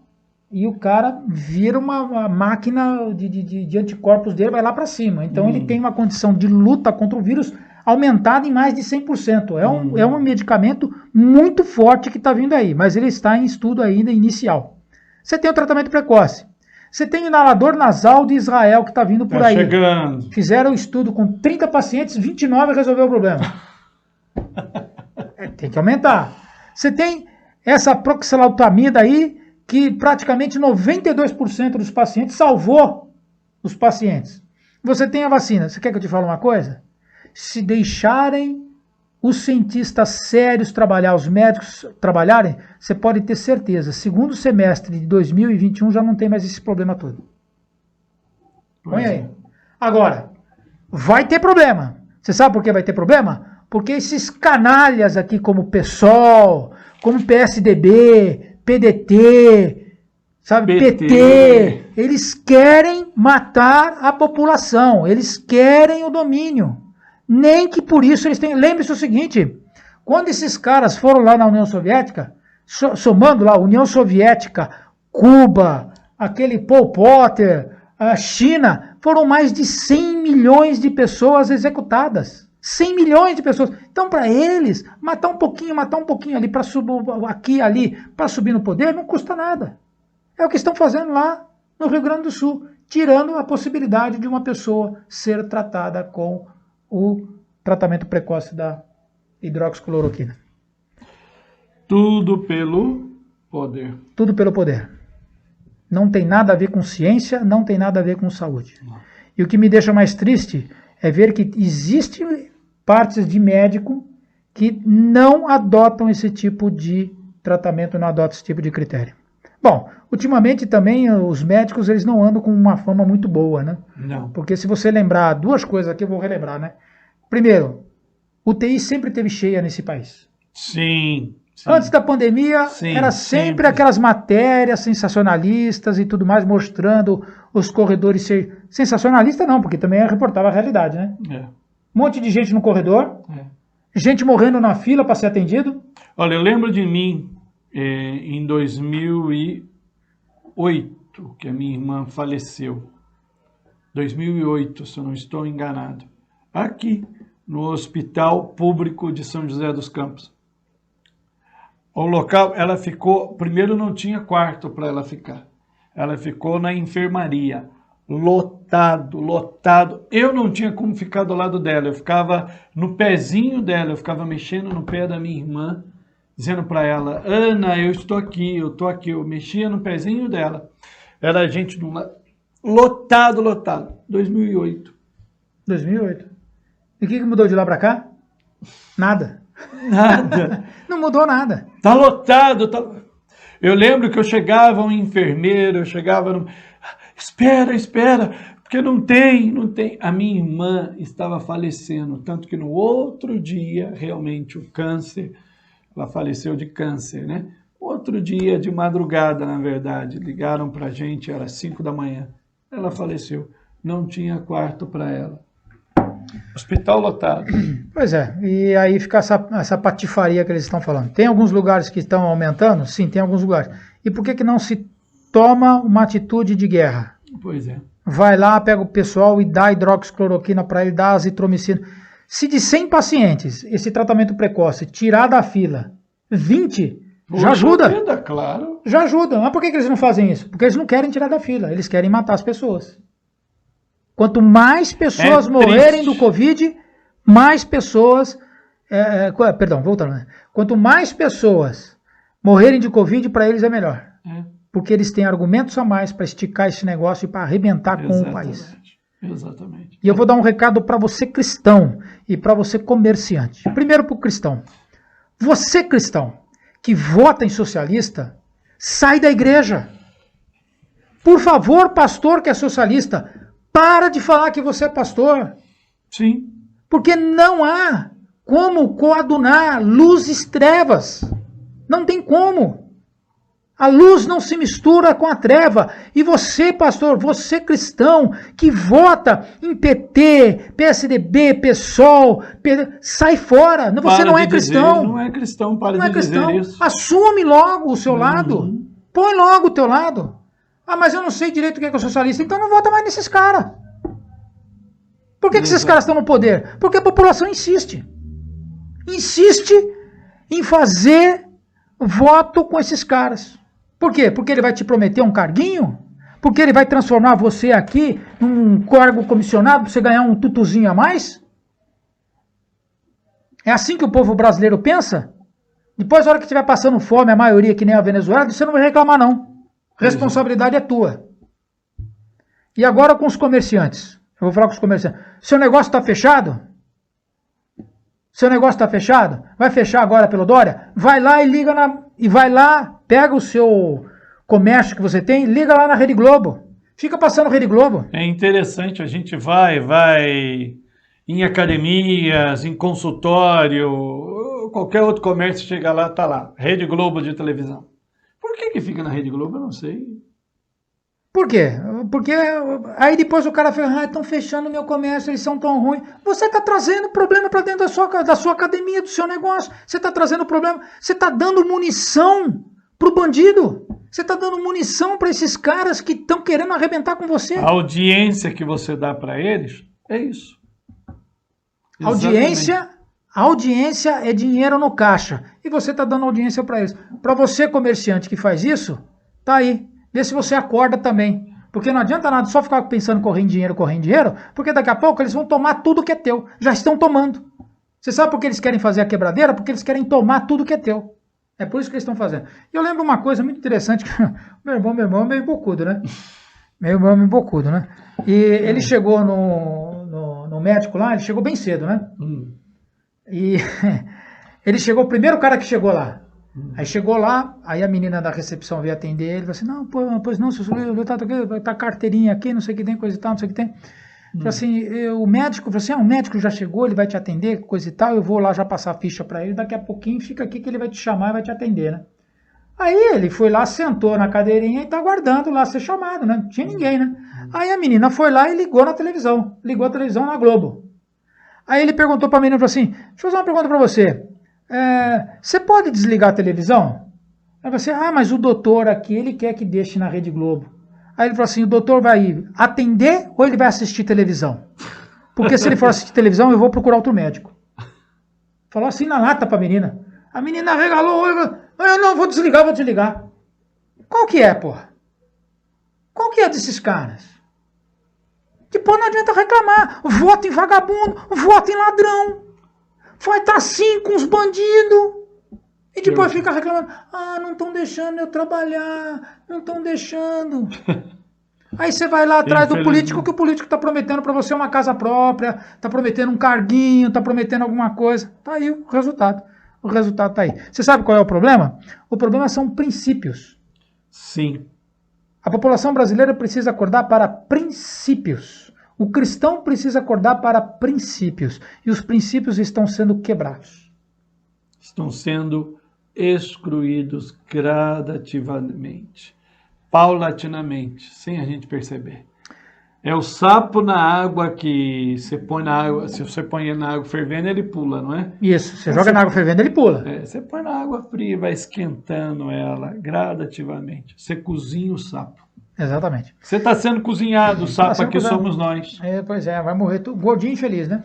Speaker 2: e o cara vira uma máquina de anticorpos dele, vai lá para cima. Então, ele tem uma condição de luta contra o vírus aumentada em mais de 100%. É um medicamento muito forte que está vindo aí, mas ele está em estudo ainda inicial. Você tem o tratamento precoce. Você tem o inalador nasal de Israel que está vindo por aí.
Speaker 3: Chegando.
Speaker 2: Fizeram um estudo com 30 pacientes, 29 resolveu o problema. Tem que aumentar. Você tem essa proxilaltamida aí, que praticamente 92% dos pacientes salvou os pacientes. Você tem a vacina. Você quer que eu te fale uma coisa? Se deixarem os cientistas sérios trabalhar, os médicos trabalharem, você pode ter certeza, segundo semestre de 2021 já não tem mais esse problema todo. Põe aí. Agora, vai ter problema. Você sabe por que vai ter problema? Porque esses canalhas aqui como PSOL, como PSDB, PDT, sabe, PT, eles querem matar a população, eles querem o domínio. Nem que por isso eles tenham... Lembre-se o seguinte, quando esses caras foram lá na União Soviética, somando lá União Soviética, Cuba, aquele Pol Potter, a China, foram mais de 100 milhões de pessoas executadas. 100 milhões de pessoas. Então, para eles, matar um pouquinho ali, para subir aqui, ali, para subir no poder, não custa nada. É o que estão fazendo lá no Rio Grande do Sul, tirando a possibilidade de uma pessoa ser tratada com o tratamento precoce da hidroxicloroquina.
Speaker 3: Tudo pelo poder.
Speaker 2: Tudo pelo poder. Não tem nada a ver com ciência, não tem nada a ver com saúde. Não. E o que me deixa mais triste é ver que existem partes de médico que não adotam esse tipo de tratamento, não adotam esse tipo de critério. Bom, ultimamente também os médicos eles não andam com uma fama muito boa, né?
Speaker 3: Não.
Speaker 2: Porque se você lembrar duas coisas aqui, eu vou relembrar, né? Primeiro, UTI sempre teve cheia nesse país.
Speaker 3: Sim.
Speaker 2: Antes da pandemia, era sempre aquelas matérias sensacionalistas e tudo mais, mostrando os corredores ser... Sensacionalista não, porque também reportava a realidade, né? Um monte de gente no corredor, gente morrendo na fila para ser atendido.
Speaker 3: Olha, eu lembro de mim, em 2008, que a minha irmã faleceu. 2008, se eu não estou enganado. Aqui, no Hospital Público de São José dos Campos. O local, ela ficou... Primeiro não tinha quarto para ela ficar. Ela ficou na enfermaria. Lotado. Eu não tinha como ficar do lado dela. Eu ficava no pezinho dela. Eu ficava mexendo no pé da minha irmã, dizendo para ela, Ana, eu estou aqui, eu estou aqui. Eu mexia no pezinho dela. Era gente de um lado. Lotado. 2008.
Speaker 2: 2008. E o que mudou de lá para cá? Nada. Não mudou nada.
Speaker 3: Tá lotado. Eu lembro que eu chegava um enfermeiro, eu chegava no... Espera, porque não tem. A minha irmã estava falecendo, tanto que no outro dia, realmente, o câncer, ela faleceu de câncer, né? Outro dia, de madrugada, na verdade, ligaram pra gente, era 5 da manhã. Ela faleceu, não tinha quarto para ela. Hospital lotado.
Speaker 2: Pois é, e aí fica essa patifaria que eles estão falando. Tem alguns lugares que estão aumentando? Sim, tem alguns lugares. E por que não se toma uma atitude de guerra?
Speaker 3: Pois é.
Speaker 2: Vai lá, pega o pessoal e dá hidroxicloroquina para ele, dá azitromicina. Se de 100 pacientes esse tratamento precoce tirar da fila 20, já ajuda.
Speaker 3: Claro.
Speaker 2: Já ajuda. Mas por que eles não fazem isso? Porque eles não querem tirar da fila, eles querem matar as pessoas. Quanto mais pessoas morrerem do Covid, mais pessoas... voltando. Quanto mais pessoas morrerem de Covid, para eles é melhor. Porque eles têm argumentos a mais para esticar esse negócio e para arrebentar com o país.
Speaker 3: Exatamente.
Speaker 2: E eu vou dar um recado para você cristão e para você comerciante. Primeiro para o cristão. Você, cristão, que vota em socialista, sai da igreja. Por favor, pastor que é socialista, para de falar que você é pastor.
Speaker 3: Sim.
Speaker 2: Porque não há como coadunar luzes e trevas. Não tem como. A luz não se mistura com a treva. E você, pastor, você cristão, que vota em PT, PSDB, PSOL, sai fora. Você não é cristão.
Speaker 3: Não é cristão, para de dizer isso.
Speaker 2: Assume logo o seu lado. Põe logo o teu lado. Ah, mas eu não sei direito o que é socialista. Então não vota mais nesses caras. Por que esses caras estão no poder? Porque a população insiste. Insiste em fazer voto com esses caras. Por quê? Porque ele vai te prometer um carguinho? Porque ele vai transformar você aqui num cargo comissionado para você ganhar um tutuzinho a mais? É assim que o povo brasileiro pensa? Depois, na hora que estiver passando fome, a maioria que nem a Venezuela, você não vai reclamar não. Responsabilidade é tua. E agora com os comerciantes. Eu vou falar com os comerciantes. Seu negócio está fechado? Seu negócio está fechado? Vai fechar agora pelo Dória? Vai lá e liga vai lá, pega o seu comércio que você tem, liga lá na Rede Globo. Fica passando Rede Globo.
Speaker 3: É interessante, a gente vai em academias, em consultório, qualquer outro comércio chega lá, tá lá, Rede Globo de televisão. Por que fica na Rede Globo? Eu não sei.
Speaker 2: Por quê? Porque aí depois o cara fala, estão fechando meu comércio, eles são tão ruins. Você está trazendo problema para dentro da sua academia, do seu negócio. Você está trazendo problema, você está dando munição pro bandido. Você está dando munição para esses caras que estão querendo arrebentar com você.
Speaker 3: A audiência que você dá para eles é isso.
Speaker 2: Audiência é dinheiro no caixa. E você está dando audiência para eles. Para você, comerciante que faz isso, tá aí. Vê se você acorda também. Porque não adianta nada só ficar pensando correndo dinheiro, porque daqui a pouco eles vão tomar tudo que é teu. Já estão tomando. Você sabe por que eles querem fazer a quebradeira? Porque eles querem tomar tudo que é teu. É por isso que eles estão fazendo. E eu lembro uma coisa muito interessante, que meu irmão é meio bocudo, né? E ele chegou no médico lá, ele chegou bem cedo, né? E ele chegou, o primeiro cara que chegou lá. Aí chegou lá, aí a menina da recepção veio atender ele, falou assim, não, pois não, tá carteirinha aqui, não sei o que tem, coisa e tal, não sei o que tem. Falou assim, o médico, falou assim, o médico já chegou, ele vai te atender, coisa e tal, eu vou lá já passar a ficha pra ele, daqui a pouquinho fica aqui que ele vai te chamar e vai te atender, né? Aí ele foi lá, sentou na cadeirinha e tá aguardando lá ser chamado, né? Não tinha ninguém, né? Aí a menina foi lá e ligou a televisão na Globo. Aí ele perguntou pra menina, falou assim, deixa eu fazer uma pergunta pra você. Você pode desligar a televisão? Aí você, mas o doutor aqui, ele quer que deixe na Rede Globo. Aí ele falou assim, o doutor vai atender ou ele vai assistir televisão? Porque se ele for assistir televisão, eu vou procurar outro médico. Falou assim na lata pra menina. A menina regalou, eu não, vou desligar. Qual que é, porra? Qual que é desses caras? Depois não adianta reclamar. Vota em vagabundo, vota em ladrão. Vai estar assim com os bandidos. E depois fica reclamando. Não estão deixando eu trabalhar. Não estão deixando. Aí você vai lá atrás do político, que o político está prometendo para você uma casa própria, está prometendo um carguinho, está prometendo alguma coisa. Tá aí o resultado. O resultado tá aí. Você sabe qual é o problema? O problema são princípios.
Speaker 3: Sim.
Speaker 2: A população brasileira precisa acordar para princípios. O cristão precisa acordar para princípios. E os princípios estão sendo quebrados.
Speaker 3: Estão sendo excluídos gradativamente, paulatinamente, sem a gente perceber. É o sapo na água que você põe na água, se você põe na água fervendo, ele pula, não é?
Speaker 2: Isso, você joga na água fervendo, ele pula.
Speaker 3: Você põe na água fria, vai esquentando ela gradativamente. Você cozinha o sapo.
Speaker 2: Exatamente.
Speaker 3: Você está sendo cozinhado, o sapo aqui somos nós.
Speaker 2: Pois é, vai morrer tudo. Gordinho infeliz, né?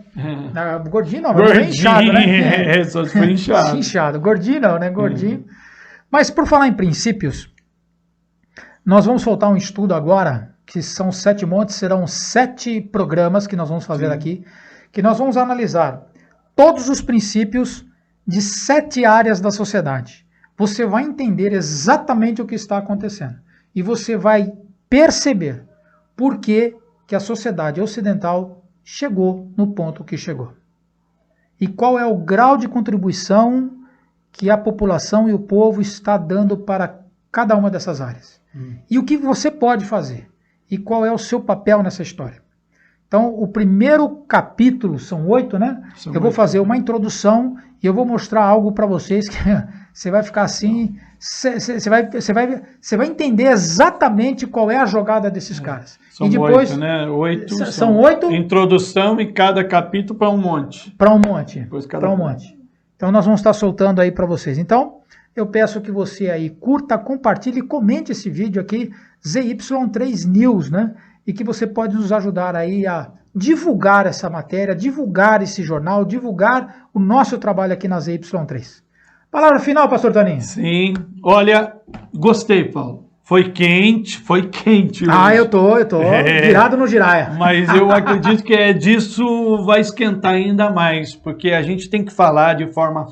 Speaker 2: Gordinho não, vai morrer inchado, né?
Speaker 3: Só se for inchado.
Speaker 2: Inchado. Gordinho não, né? Gordinho. Mas por falar em princípios, nós vamos soltar um estudo agora, que são 7 montes, serão 7 programas que nós vamos fazer aqui, que nós vamos analisar todos os princípios de 7 áreas da sociedade. Você vai entender exatamente o que está acontecendo. E você vai perceber por que a sociedade ocidental chegou no ponto que chegou. E qual é o grau de contribuição que a população e o povo está dando para cada uma dessas áreas. E o que você pode fazer? E qual é o seu papel nessa história? Então, o primeiro capítulo, são 8, né? Eu vou fazer uma introdução e eu vou mostrar algo para vocês que você vai ficar assim, você vai entender exatamente qual é a jogada desses caras.
Speaker 3: São
Speaker 2: e depois,
Speaker 3: 8, né? 8
Speaker 2: são 8.
Speaker 3: Introdução e cada capítulo para um monte.
Speaker 2: Para um monte. Para um monte. Então, nós vamos estar soltando aí para vocês. Então, eu peço que você aí curta, compartilhe e comente esse vídeo aqui, ZY3 News, né? E que você pode nos ajudar aí a divulgar essa matéria, divulgar esse jornal, divulgar o nosso trabalho aqui na ZY3. Palavra final, pastor Toninho.
Speaker 3: Sim, olha, gostei, Paulo. Foi quente hoje.
Speaker 2: Eu tô virado no giraia.
Speaker 3: Mas eu acredito que disso vai esquentar ainda mais, porque a gente tem que falar de forma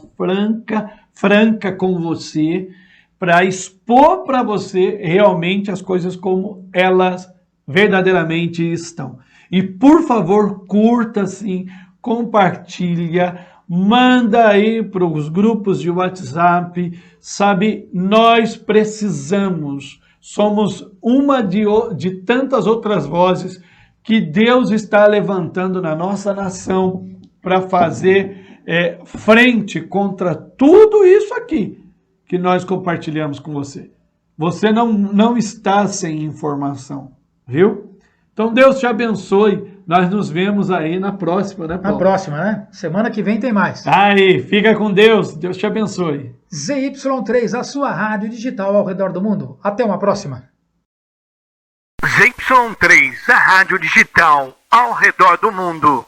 Speaker 3: franca com você, para expor para você realmente as coisas como elas verdadeiramente estão. E por favor, curta assim, compartilha, manda aí para os grupos de WhatsApp, sabe? Nós precisamos, somos uma de tantas outras vozes que Deus está levantando na nossa nação para fazer frente contra tudo isso aqui que nós compartilhamos com você. Você não está sem informação. Viu? Então Deus te abençoe. Nós nos vemos aí na próxima, né, Paulo?
Speaker 2: Na próxima, né? Semana que vem tem mais.
Speaker 3: Aí, fica com Deus. Deus te abençoe.
Speaker 2: ZY3, a sua rádio digital ao redor do mundo. Até uma próxima.
Speaker 1: ZY3, a rádio digital ao redor do mundo.